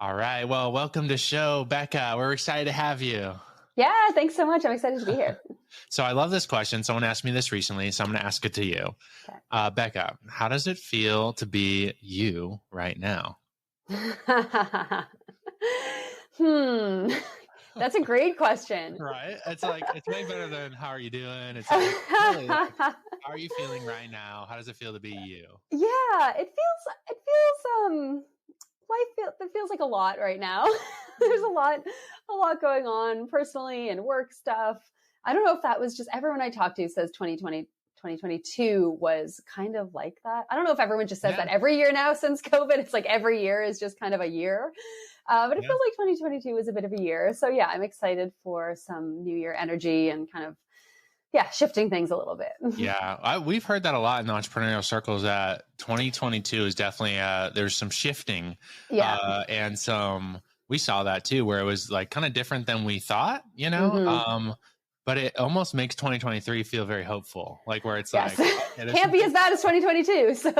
All right. Well, welcome to the show, Becca. We're excited to have you. Yeah, thanks so much. I'm excited to be here. So I love this question. Someone asked me this recently, so I'm going to ask it to you. Okay. Becca, how does it feel to be you right now? That's a great question. Right? It's way better tthan how are you doing? It's really how are you feeling right now? How does it feel to be you? Yeah, it feels like a lot right now. There's a lot going on personally and work stuff. I don't know if that was just everyone I talk to says 2022 was kind of like that. I don't know if everyone just says that every year now since COVID. It's like every year is just kind of a year. But it feels like 2022 was a bit of a year. So yeah, I'm excited for some new year energy and kind of, shifting things a little bit. Yeah, we've heard that a lot in the entrepreneurial circles that 2022 is definitely, there's some shifting. Yeah. And we saw that too, where it was like kind of different than we thought, you know? Mm-hmm. But it almost makes 2023 feel very hopeful, like where it's yes. like, okay, can't be as bad as 2022. So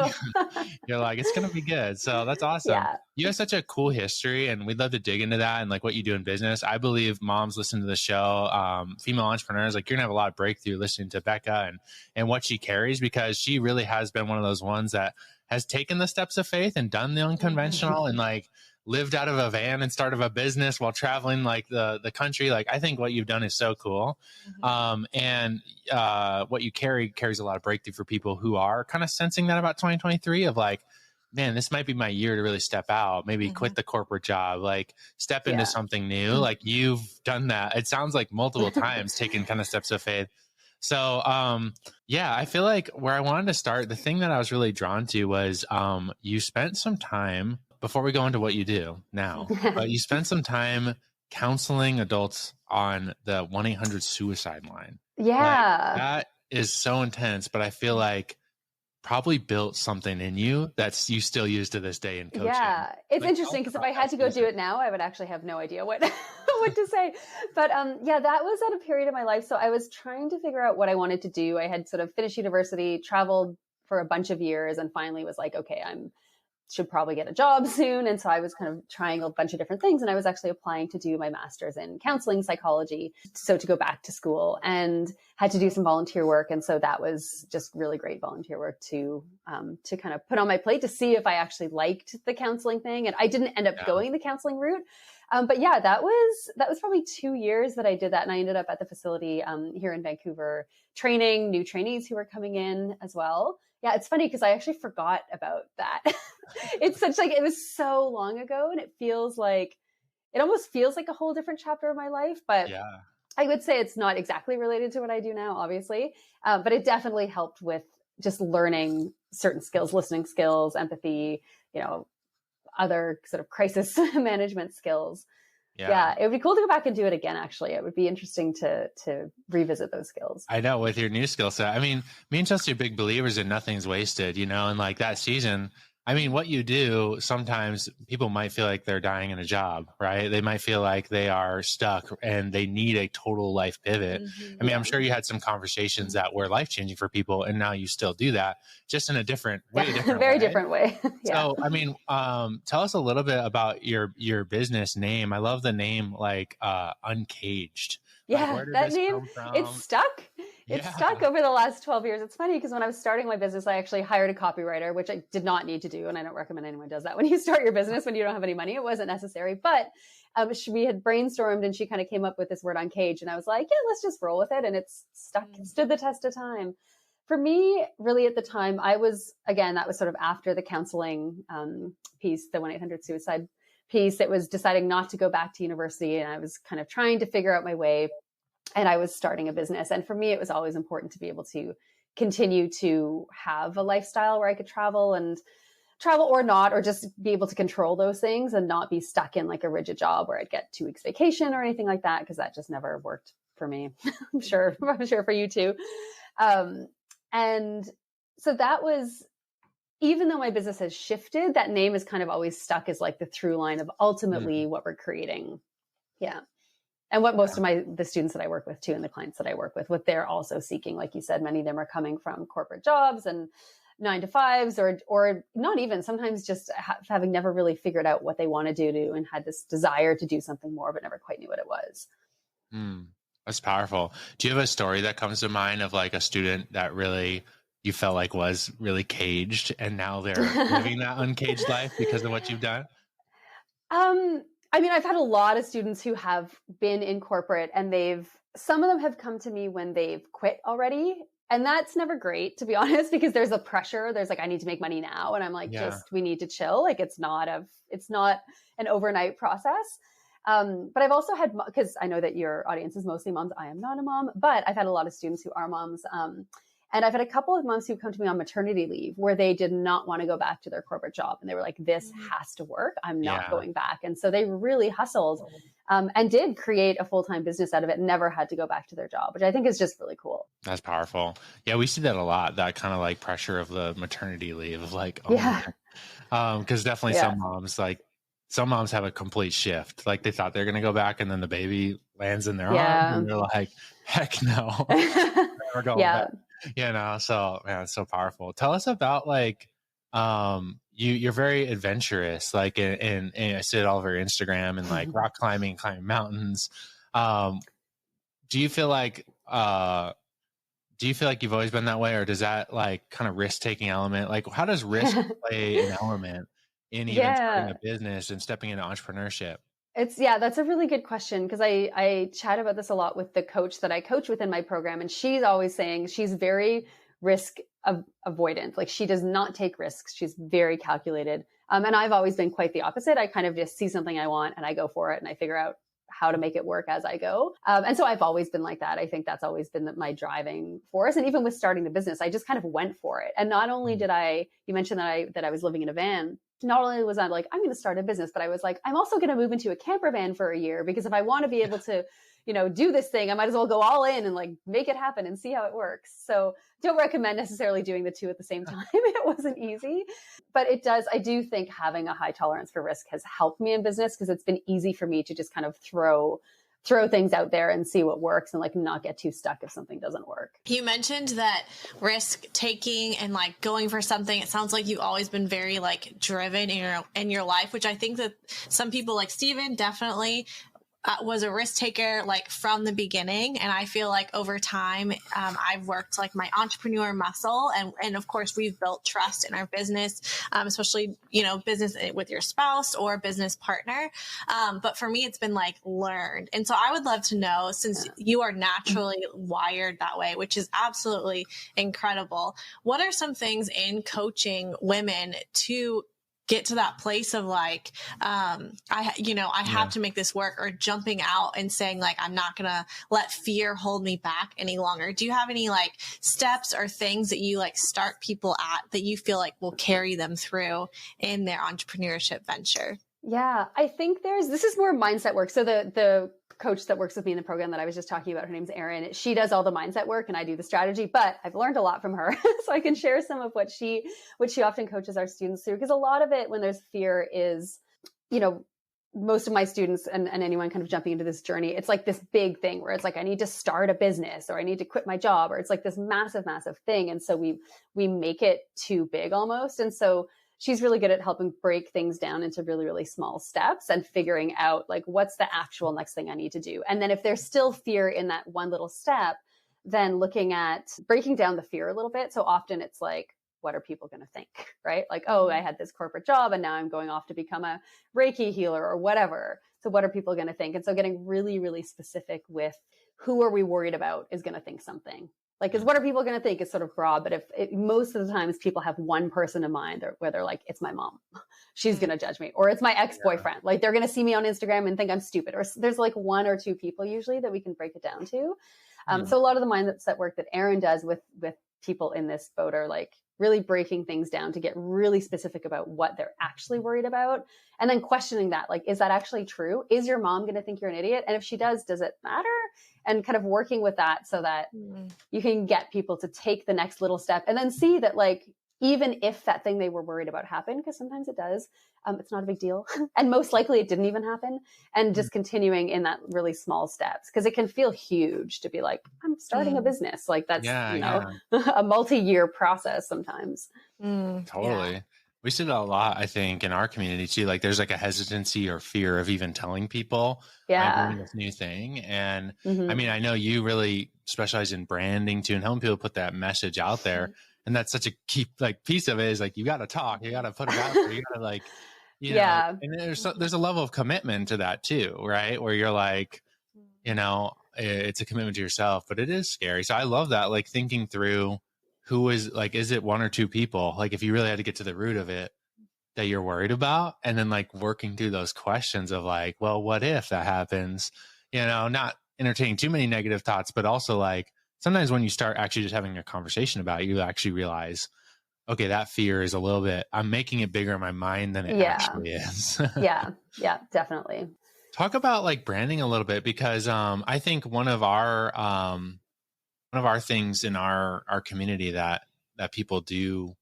you're like, it's going to be good. So that's awesome. Yeah. You have such a cool history and we'd love to dig into that and like what you do in business. I believe moms listen to the show, female entrepreneurs, like you're gonna have a lot of breakthrough listening to Becca and what she carries, because she really has been one of those ones that has taken the steps of faith and done the unconventional and like lived out of a van and started a business while traveling like the country. Like, I think what you've done is so cool. And what you carries a lot of breakthrough for people who are kind of sensing that about 2023 of like, man, this might be my year to really step out, maybe quit the corporate job, like step into something new. Like you've done that. It sounds like multiple times taking kind of steps of faith. So, I feel like where I wanted to start, the thing that I was really drawn to was, you spent some time before we go into what you do now, but you spent some time counseling adults on the 1-800-SUICIDE line. Yeah. Like, that is so intense, but I feel like probably built something in you that's you still use to this day in coaching. Yeah, it's interesting because if I had to go do it now, I would actually have no idea what what to say. But that was at a period of my life. So I was trying to figure out what I wanted to do. I had sort of finished university, traveled for a bunch of years, and finally was like, okay, should probably get a job soon. And so I was kind of trying a bunch of different things. And I was actually applying to do my master's in counseling psychology. So to go back to school, and had to do some volunteer work. And so that was just really great volunteer work to kind of put on my plate to see if I actually liked the counseling thing. And I didn't end up going the counseling route. But yeah, that was probably 2 years that I did that. And I ended up at the facility here in Vancouver training new trainees who were coming in as well. Yeah, it's funny because I actually forgot about that. It's it was so long ago, and it almost feels like a whole different chapter of my life. But I would say it's not exactly related to what I do now, obviously. But it definitely helped with just learning certain skills, listening skills, empathy, other sort of crisis management skills. Yeah, it would be cool to go back and do it again, actually. It would be interesting to revisit those skills. I know, with your new skill set. I mean, me and Chelsea are big believers in nothing's wasted, and like that season, I mean, what you do, sometimes people might feel like they're dying in a job, right? They might feel like they are stuck and they need a total life pivot. I mean, I'm sure you had some conversations that were life-changing for people, and now you still do that, just in a different way. Very different way. So, I mean, tell us a little bit about your business name. I love the name, like Uncaged. Yeah, that name, it's stuck. It's stuck over the last 12 years. It's funny because when I was starting my business, I actually hired a copywriter, which I did not need to do. And I don't recommend anyone does that when you start your business, when you don't have any money. It wasn't necessary. But we had brainstormed and she kind of came up with this word Uncaged. And I was like, yeah, let's just roll with it. And it's stuck. It stood the test of time. For me, really at the time, that was sort of after the counseling piece, the 1-800-SUICIDE piece. It was deciding not to go back to university. And I was kind of trying to figure out my way. And I was starting a business. And for me, it was always important to be able to continue to have a lifestyle where I could travel or not, or just be able to control those things and not be stuck in like a rigid job where I'd get 2 weeks vacation or anything like that, because that just never worked for me. I'm sure for you too. And so that was, even though my business has shifted, that name is kind of always stuck as like the through line of ultimately what we're creating. Yeah. And what most of the students that I work with too, and the clients that I work with, what they're also seeking, like you said, many of them are coming from corporate jobs and 9 to 5s, or not even, sometimes just having never really figured out what they want to do and had this desire to do something more, but never quite knew what it was. That's powerful. Do you have a story that comes to mind of like a student that really you felt like was really caged and now they're living that uncaged life because of what you've done? I mean, I've had a lot of students who have been in corporate and some of them have come to me when they've quit already. And that's never great, to be honest, because there's a pressure. There's like, I need to make money now. And I'm like, we need to chill. Like, it's not an overnight process. But I've also had, because I know that your audience is mostly moms. I am not a mom, but I've had a lot of students who are moms. And I've had a couple of moms who come to me on maternity leave where they did not want to go back to their corporate job. And they were like, this has to work. I'm not going back. And so they really hustled and did create a full-time business out of it and never had to go back to their job, which I think is just really cool. That's powerful. Yeah, we see that a lot, that kind of like pressure of the maternity leave of like, because definitely some moms have a complete shift. Like they thought they're going to go back and then the baby lands in their arms and they're like, heck no. Never going back. So man, it's so powerful. Tell us about like, you're very adventurous, like, and I see it all over Instagram and like rock climbing mountains. Do you feel like you've always been that way, or does that like kind of risk taking element? Like how does risk play an element in even starting a business and stepping into entrepreneurship? That's a really good question, because I chat about this a lot with the coach that I coach within my program. And she's always saying she's very risk avoidant. Like she does not take risks. She's very calculated. And I've always been quite the opposite. I kind of just see something I want and I go for it and I figure out how to make it work as I go. And so I've always been like that. I think that's always been my driving force. And even with starting the business, I just kind of went for it. And not only did you mentioned that I was living in a van. Not only was I like, I'm going to start a business, but I was like, I'm also going to move into a camper van for a year, because if I want to be able to, do this thing, I might as well go all in and like make it happen and see how it works. So don't recommend necessarily doing the two at the same time. It wasn't easy, but it does. I do think having a high tolerance for risk has helped me in business, because it's been easy for me to just kind of throw things out there and see what works and like not get too stuck if something doesn't work. You mentioned that risk taking and like going for something, it sounds like you've always been very like driven in your life, which I think that some people like Steven definitely was a risk taker like from the beginning. And I feel like over time, I've worked like my entrepreneur muscle, and of course we've built trust in our business, especially, business with your spouse or business partner. But for me, it's been like learned. And so I would love to know, since you are naturally wired that way, which is absolutely incredible, what are some things in coaching women to get to that place of like, I have to make this work, or jumping out and saying like, I'm not going to let fear hold me back any longer. Do you have any like steps or things that you like start people at that you feel like will carry them through in their entrepreneurship venture? Yeah, I think this is more mindset work. So the coach that works with me in the program that I was just talking about, her name's Erin. She does all the mindset work and I do the strategy, but I've learned a lot from her. So I can share some of what she often coaches our students through. Because a lot of it, when there's fear, is, most of my students and anyone kind of jumping into this journey, it's like this big thing where it's like, I need to start a business, or I need to quit my job, or it's like this massive, massive thing. And so we make it too big almost. And so she's really good at helping break things down into really, really small steps and figuring out like, what's the actual next thing I need to do? And then if there's still fear in that one little step, then looking at breaking down the fear a little bit. So often it's like, what are people going to think, right? Like, oh, I had this corporate job and now I'm going off to become a Reiki healer or whatever. So what are people going to think? And so getting really, really specific with who are we worried about is going to think something. Like, because what are people going to think is sort of broad, but most of the times people have one person in mind, or where they're like, it's my mom, she's going to judge me, or it's my ex-boyfriend. Like they're going to see me on Instagram and think I'm stupid, or there's like one or two people usually that we can break it down to. So a lot of the mindset work that Erin does with people in this boat are like really breaking things down to get really specific about what they're actually worried about. And then questioning that, like, is that actually true? Is your mom going to think you're an idiot? And if she does it matter? And kind of working with that so that you can get people to take the next little step and then see that, like, even if that thing they were worried about happened, because sometimes it does, it's not a big deal. And most likely it didn't even happen. And just continuing in that really small steps, because it can feel huge to be like, I'm starting a business. Like that's, a multi-year process sometimes. Totally. Yeah. We see that a lot, I think, in our community too. Like there's like a hesitancy or fear of even telling people I'm Yeah. doing this new thing. And I Hmm. mean, I know you really specialize in branding too and helping people put that message out there. And that's such a key like piece of it is like you got to talk, you got to put it out there, you got to like, Yeah. and there's a level of commitment to that too, right? Where you're like, it's a commitment to yourself, but it is scary. So I love that, like thinking through who is like, is it one or two people? Like if you really had to get to the root of it that you're worried about, and then like working through those questions of like, well, what if that happens? Not entertaining too many negative thoughts, but also like sometimes when you start actually just having a conversation about it, you actually realize, okay, that fear is a little bit, I'm making it bigger in my mind than it actually is. Yeah. Yeah, definitely. Talk about like branding a little bit because I think one of our things in our community that people do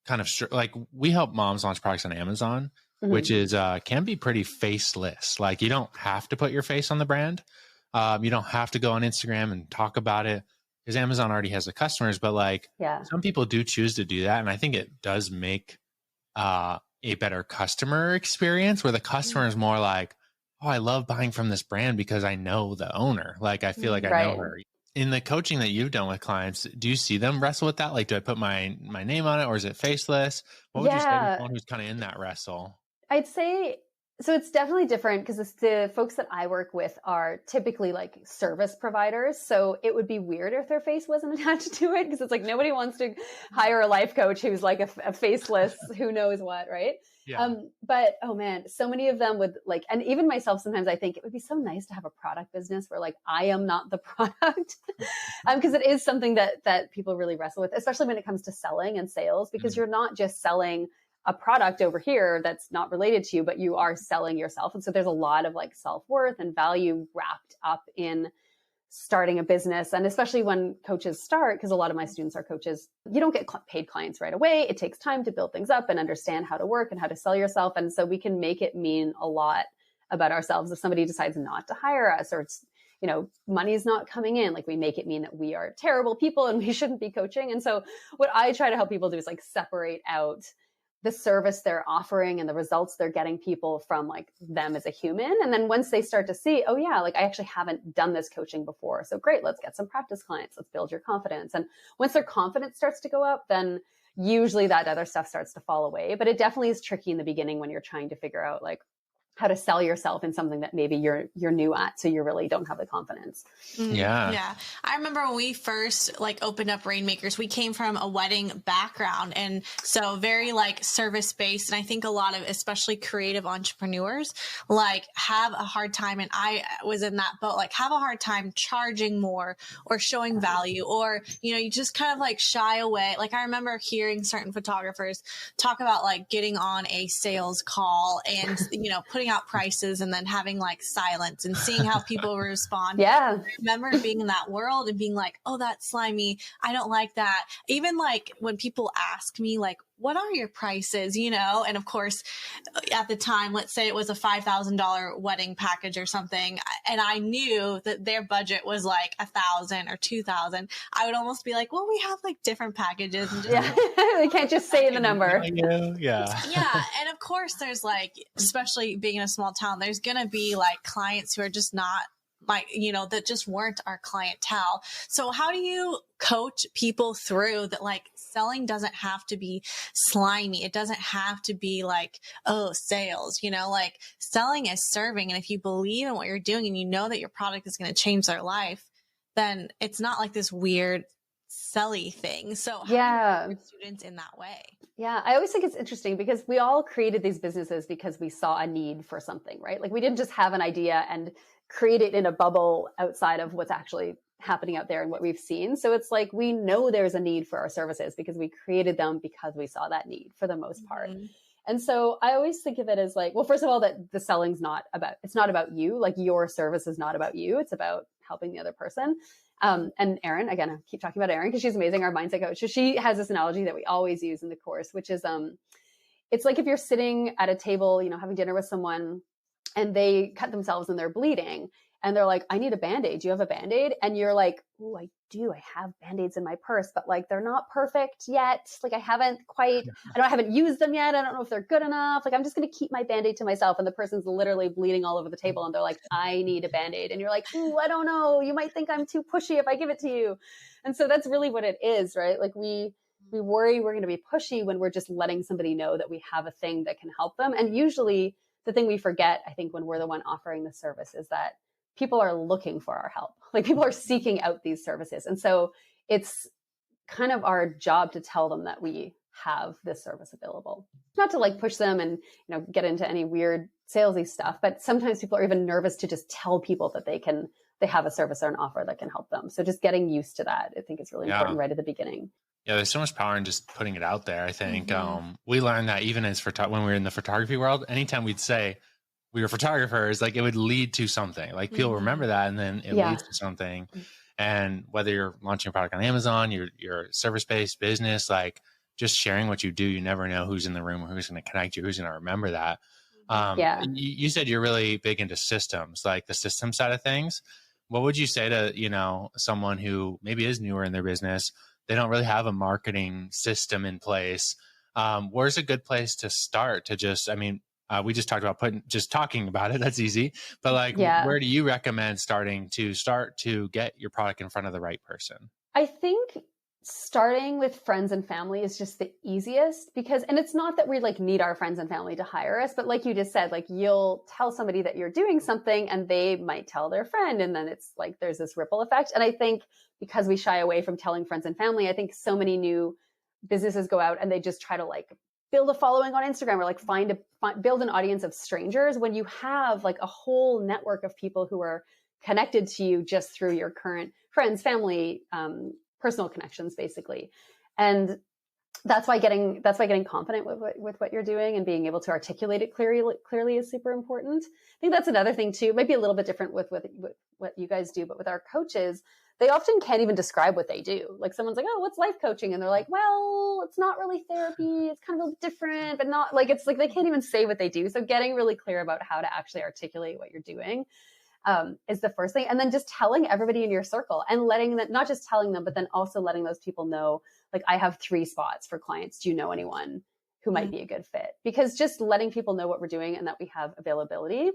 kind of like we help moms launch products on Amazon, which is can be pretty faceless. Like you don't have to put your face on the brand. You don't have to go on Instagram and talk about it because Amazon already has the customers. But like some people do choose to do that, and I think it does make a better customer experience where the customer is more like, oh, I love buying from this brand because I know the owner. Like I feel like I know her. In the coaching that you've done with clients, do you see them wrestle with that? Like, do I put my name on it or is it faceless? What would you say to someone who's kind of in that wrestle? I'd say, so it's definitely different because the folks that I work with are typically like service providers. So it would be weird if their face wasn't attached to it because it's like nobody wants to hire a life coach who's like a faceless, who knows what, right? Yeah. But oh man, so many of them would like, and even myself, sometimes I think it would be so nice to have a product business where like I am not the product, because it is something that people really wrestle with, especially when it comes to selling and sales, because you're not just selling a product over here that's not related to you, but you are selling yourself. And so there's a lot of like self-worth and value wrapped up in starting a business. And especially when coaches start, because a lot of my students are coaches, you don't get paid clients right away. It takes time to build things up and understand how to work and how to sell yourself. And so we can make it mean a lot about ourselves if somebody decides not to hire us, or it's, money's not coming in, like we make it mean that we are terrible people and we shouldn't be coaching. And so what I try to help people do is like separate out the service they're offering and the results they're getting people from like them as a human. And then once they start to see, oh yeah, like I actually haven't done this coaching before. So great, let's get some practice clients. Let's build your confidence. And once their confidence starts to go up, then usually that other stuff starts to fall away. But it definitely is tricky in the beginning when you're trying to figure out like how to sell yourself in something that maybe you're new at, so you really don't have the confidence. Yeah. I remember when we first like opened up Rainmakers, we came from a wedding background, and so very like service based. And I think a lot of especially creative entrepreneurs like have a hard time, and I was in that boat, like have a hard time charging more or showing value, or you just kind of like shy away. Like I remember hearing certain photographers talk about like getting on a sales call and putting out prices and then having like silence and seeing how people respond. Yeah. I remember being in that world and being like, oh, that's slimy. I don't like that. Even like when people ask me like, what are your prices? And of course at the time, let's say it was a $5,000 wedding package or something. And I knew that their budget was like $1,000 or $2,000. I would almost be like, well, we have like different packages. And just they can't just say the number. Yeah. And of course there's like, especially being in a small town, there's going to be like clients who are just not like, that just weren't our clientele. So how do you coach people through that? Like selling doesn't have to be slimy. It doesn't have to be like, oh, sales, like selling is serving. And if you believe in what you're doing and you know that your product is going to change their life, then it's not like this weird selly thing. So how do you coach students in that way? Yeah, I always think it's interesting because we all created these businesses because we saw a need for something, right? Like we didn't just have an idea and create it in a bubble outside of what's actually happening out there and what we've seen. So it's like we know there's a need for our services because we created them because we saw that need for the most part. And so I always think of it as like, well, first of all, that the selling's it's not about you. Like your service is not about you. It's about helping the other person. And Erin, again, I keep talking about Erin because she's amazing, our mindset coach. So she has this analogy that we always use in the course, which is, it's like if you're sitting at a table, having dinner with someone and they cut themselves and they're bleeding. and they're like, I need a Band-Aid. Do you have a Band-Aid? And you're like, oh, I do. I have Band-Aids in my purse, but like, they're not perfect yet. Like I haven't used them yet. I don't know if they're good enough. Like, I'm just going to keep my Band-Aid to myself. And the person's literally bleeding all over the table. And they're like, I need a Band-Aid. And you're like, ooh, I don't know. You might think I'm too pushy if I give it to you. And so that's really what it is, right? Like we worry we're going to be pushy when we're just letting somebody know that we have a thing that can help them. And usually the thing we forget, I think, when we're the one offering the service is that people are looking for our help. Like people are seeking out these services. And so it's kind of our job to tell them that we have this service available. Not to like push them and, get into any weird salesy stuff, but sometimes people are even nervous to just tell people that they have a service or an offer that can help them. So just getting used to that, I think is really important right at the beginning. Yeah, there's so much power in just putting it out there. I think we learned that even as when we were in the photography world, anytime we'd say we were photographers, like it would lead to something. Like people remember that, and then it leads to something. And whether you're launching a product on Amazon, your service-based business, like just sharing what you do, you never know who's in the room or who's going to connect you, who's going to remember that. You said you're really big into systems, like the system side of things. What would you say to, someone who maybe is newer in their business? They don't really have a marketing system in place. Where's a good place to start to just, we just talked about talking about it. That's easy. But where do you recommend starting to get your product in front of the right person? I think starting with friends and family is just the easiest and it's not that we need our friends and family to hire us, but like you just said, you'll tell somebody that you're doing something and they might tell their friend. And then it's there's this ripple effect. And I think because we shy away from telling friends and family, I think so many new businesses go out and they just try to build a following on Instagram or build an audience of strangers when you have a whole network of people who are connected to you just through your current friends, family, personal connections, basically. And that's why getting confident with what you're doing and being able to articulate it clearly is super important. I think that's another thing too. It might be a little bit different with what you guys do, but with our coaches, they often can't even describe what they do. Like someone's like, oh, what's life coaching? And they're like, well, it's not really therapy. It's kind of a little different, but not it's they can't even say what they do. So getting really clear about how to actually articulate what you're doing is the first thing. And then just telling everybody in your circle and letting them, not just telling them, but then also letting those people know, I have 3 spots for clients. Do you know anyone who might be a good fit? Because just letting people know what we're doing and that we have availability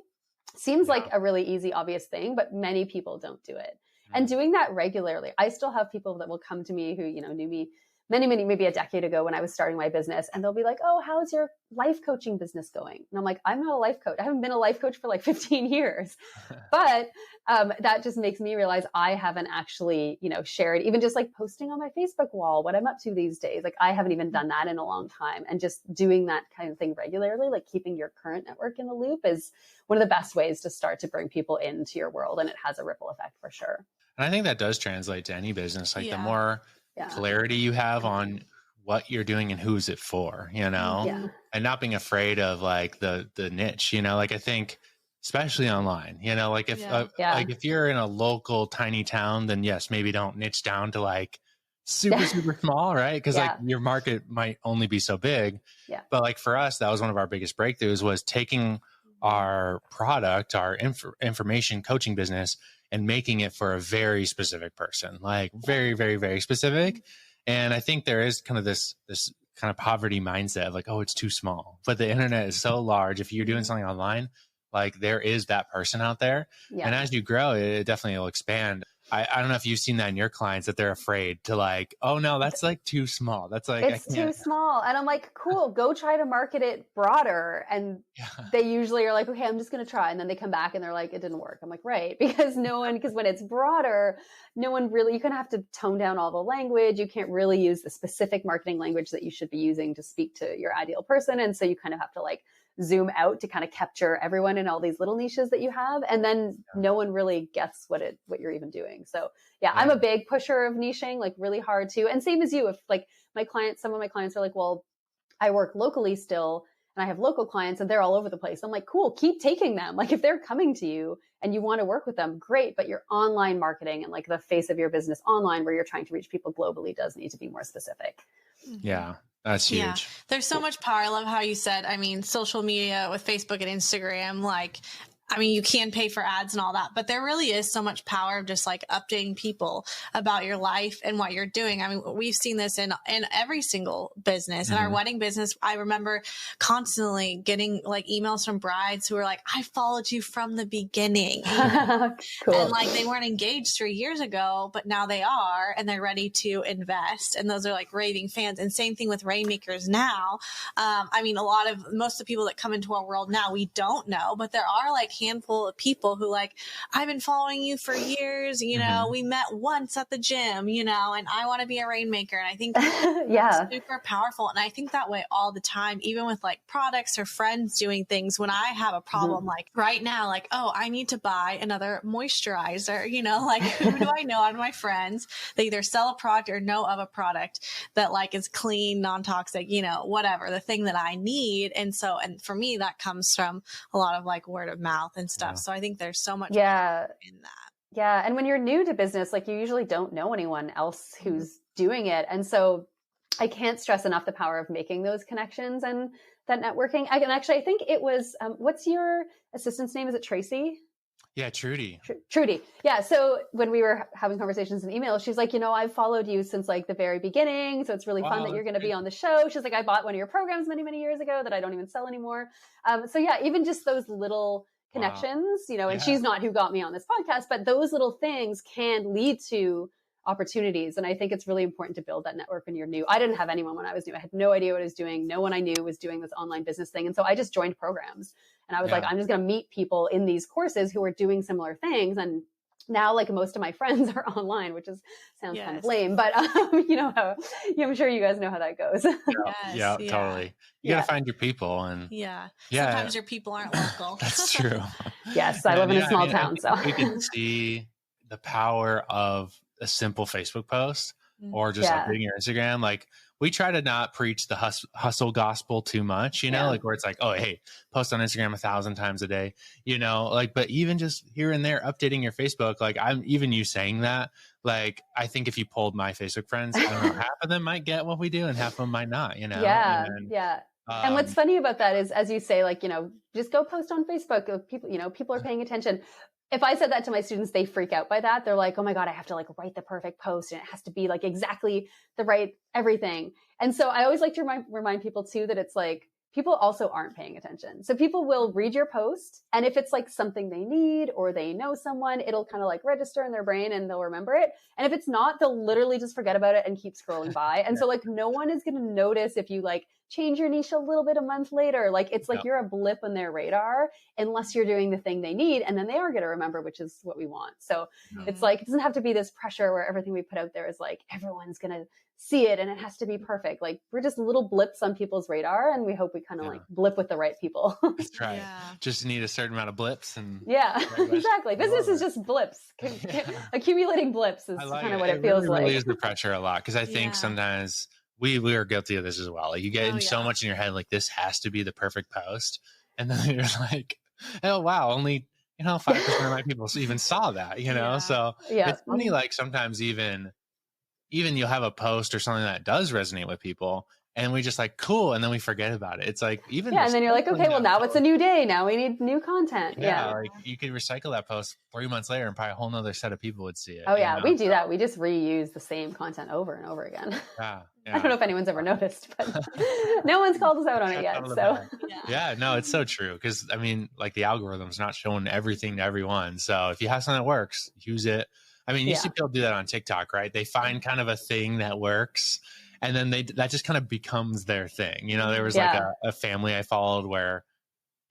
seems like a really easy, obvious thing, but many people don't do it. And doing that regularly. I still have people that will come to me who, knew me maybe a decade ago when I was starting my business, and they'll be like, oh, how's your life coaching business going? And I'm like, I'm not a life coach. I haven't been a life coach for 15 years. But that just makes me realize I haven't actually, shared, even just posting on my Facebook wall what I'm up to these days. I haven't even done that in a long time. And just doing that kind of thing regularly, keeping your current network in the loop is one of the best ways to start to bring people into your world. And it has a ripple effect for sure. And I think that does translate to any business. The more clarity you have on what you're doing and who's it for, and not being afraid of the niche, I think especially online, if you're in a local tiny town, then yes, maybe don't niche down to super small, right? Because your market might only be so big. Yeah. But for us, that was one of our biggest breakthroughs, was taking our product, our information coaching business, and making it for a very specific person, very, very, very specific. And I think there is kind of this kind of poverty mindset of oh, it's too small. But the internet is so large. If you're doing something online, there is that person out there. Yeah. And as you grow, it definitely will expand. I don't know if you've seen that in your clients, that they're afraid to oh no, that's too small. That's it's too small. And I'm like, cool, go try to market it broader. And they usually are like, okay, I'm just going to try. And then they come back and they're like, it didn't work. I'm like, right. Because when it's broader, no one really, you kind of have to tone down all the language. You can't really use the specific marketing language that you should be using to speak to your ideal person. And so you kind of have to zoom out to kind of capture everyone in all these little niches that you have. And then no one really gets what you're even doing. So I'm a big pusher of niching, really hard too. And same as you, if some of my clients are like, well, I work locally still and I have local clients and they're all over the place. I'm like, cool, keep taking them. If they're coming to you and you want to work with them, great. But your online marketing and the face of your business online, where you're trying to reach people globally, does need to be more specific. Yeah. That's huge. Yeah. There's so much power. I love how you said, social media with Facebook and Instagram, I mean, you can pay for ads and all that, but there really is so much power of just like updating people about your life and what you're doing. I mean, we've seen this in every single business. In our wedding business, I remember constantly getting like emails from brides who were like, I followed you from the beginning. Cool. And like they weren't engaged 3 years ago, but now they are, and they're ready to invest. And those are like raving fans. And same thing with Rainmakers now. I mean, most of the people that come into our world now, we don't know, but there are like handful of people who like, I've been following you for years, you know, we met once at the gym, you know, and I want to be a rainmaker. And I think that's super powerful. And I think that way all the time, even with like products or friends doing things. When I have a problem, like right now, like, oh, I need to buy another moisturizer, you know, like who do I know out of my friends? They either sell a product or know of a product that like is clean, non-toxic, you know, whatever, the thing that I need. And for me, that comes from a lot of like word of mouth and stuff. So I think there's so much power in that. Yeah. And when you're new to business, like you usually don't know anyone else who's doing it. And so I can't stress enough the power of making those connections and that networking. I think it was, what's your assistant's name? Is it Tracy? Yeah, Trudy. Trudy. Yeah. So when we were having conversations in email, she's like, you know, I've followed you since like the very beginning. So it's really fun that you're going to be on the show. She's like, I bought one of your programs many, many years ago that I don't even sell anymore. So yeah, even just those little connections, you know, and she's not who got me on this podcast, but those little things can lead to opportunities. And I think it's really important to build that network when you're new. I didn't have anyone when I was new. I had no idea what I was doing. No one I knew was doing this online business thing. And so I just joined programs and I was like, I'm just going to meet people in these courses who are doing similar things. And now like most of my friends are online, which sounds kind of lame, but you know how, I'm sure you guys know how that goes. Yeah, totally. You got to find your people and sometimes your people aren't local. That's true. Yes. I live in a small town. So we can see the power of a simple Facebook post or just updating your Instagram. Like we try to not preach the hustle gospel too much, you know, like where it's like, oh, hey, post on Instagram 1,000 times a day, you know, like, but even just here and there updating your Facebook, like I'm even you saying that, like, I think if you polled my Facebook friends, I don't know, half of them might get what we do and half of them might not, you know? And what's funny about that is, as you say, like, you know, just go post on Facebook. People, you know, people are paying attention. If I said that to my students, they freak out by that. They're like, oh my God, I have to like write the perfect post and it has to be like exactly the right everything. And so I always like to remind people too, that it's like, people also aren't paying attention. So people will read your post. And if it's like something they need or they know someone, it'll kind of like register in their brain and they'll remember it. And if it's not, they'll literally just forget about it and keep scrolling by. And so like, no one is going to notice if you like change your niche a little bit a month later. Like, it's like you're a blip on their radar unless you're doing the thing they need. And then they are going to remember, which is what we want. So it's like, it doesn't have to be this pressure where everything we put out there is like, everyone's going to see it and it has to be perfect. Like, we're just little blips on people's radar, and we hope we kind of like blip with the right people. That's right. Just need a certain amount of blips and exactly. Business is just blips. Accumulating blips is kind of what it feels like. It relieves the pressure a lot, because I think sometimes we are guilty of this as well. Like, you get so much in your head, like this has to be the perfect post, and then you're like, oh wow, only 5% of my people even saw that, So it's funny, like sometimes even you'll have a post or something that does resonate with people, and we just like, cool, and then we forget about it. It's like and then you're like, okay, well now it's a new day. Now we need new content. Like you can recycle that post 3 months later, and probably a whole nother set of people would see it. Oh yeah, we do that. We just reuse the same content over and over again. I don't know if anyone's ever noticed, but no one's called us out on it yet. So no, it's so true, because I mean, like the algorithm's not showing everything to everyone. So if you have something that works, use it. I mean, you see people do that on TikTok, right? They find kind of a thing that works, and then that just kind of becomes their thing. There was like a family I followed where,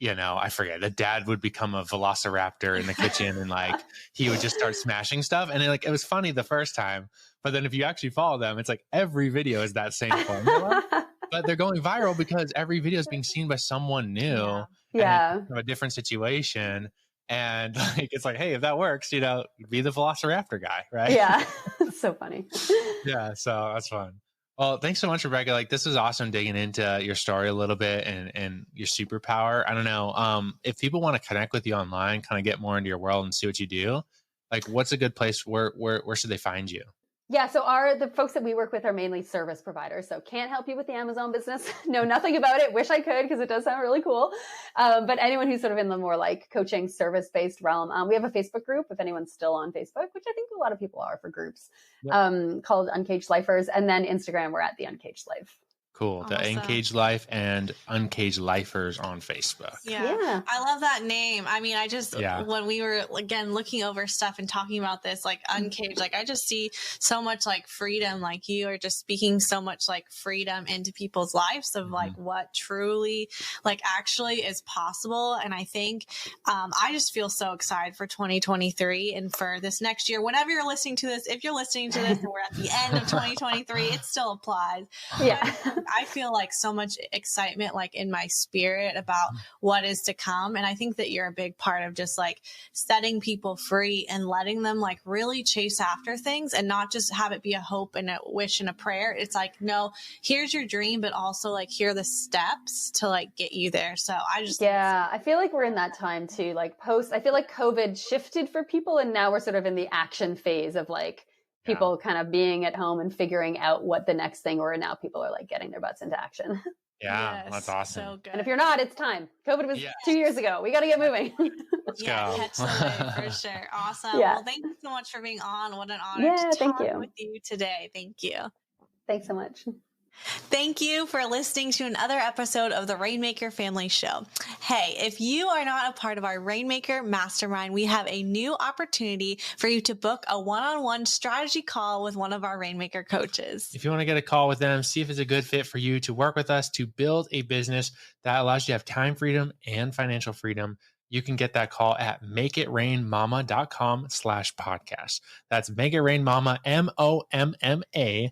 I forget, the dad would become a velociraptor in the kitchen, and like he would just start smashing stuff. And it was funny the first time, but then if you actually follow them, it's like every video is that same formula, but they're going viral because every video is being seen by someone new, of a different situation. And like, it's like, hey, if that works, be the velociraptor guy, right? Yeah. It's so funny. So that's fun. Well, thanks so much, Rebecca. Like, this is awesome, digging into your story a little bit and your superpower. I don't know. If people want to connect with you online, kind of get more into your world and see what you do, like, what's a good place? Where should they find you? Yeah, so the folks that we work with are mainly service providers. So can't help you with the Amazon business. Know nothing about it. Wish I could, because it does sound really cool. But anyone who's sort of in the more like coaching service-based realm, we have a Facebook group, if anyone's still on Facebook, which I think a lot of people are for groups, called Uncaged Lifers. And then Instagram, we're at the Uncaged Life. Cool. The Awesome. Uncaged Life and Uncaged Lifers on Facebook. Yeah. I love that name. I mean, when we were, again, looking over stuff and talking about this, like Uncaged, like I just see so much like freedom, like you are just speaking so much like freedom into people's lives of like what truly like actually is possible. And I think I just feel so excited for 2023 and for this next year. Whenever you're listening to this, if you're listening to this and we're at the end of 2023, it still applies. Yeah. I feel like so much excitement like in my spirit about what is to come. And I think that you're a big part of just like setting people free and letting them like really chase after things and not just have it be a hope and a wish and a prayer. It's like, no, here's your dream, but also like here are the steps to like get you there. So I feel like we're in that time too, like I feel like COVID shifted for people and now we're sort of in the action phase of like people kind of being at home and figuring out what the next thing, or now people are like getting their butts into action. Yeah, that's awesome. So good. And if you're not, it's time. COVID was 2 years ago. We got to get moving. Let's go. Absolutely, for sure. Awesome. Yeah. Well, thank you so much for being on. What an honor to talk with you today. Thank you. Thanks so much. Thank you for listening to another episode of the Rainmaker Family Show. Hey, if you are not a part of our Rainmaker Mastermind, we have a new opportunity for you to book a one-on-one strategy call with one of our Rainmaker coaches. If you want to get a call with them, see if it's a good fit for you to work with us to build a business that allows you to have time freedom and financial freedom, you can get that call at makeItRainMama.com/podcast. That's makeItRainMama, MOMMA.com/podcast.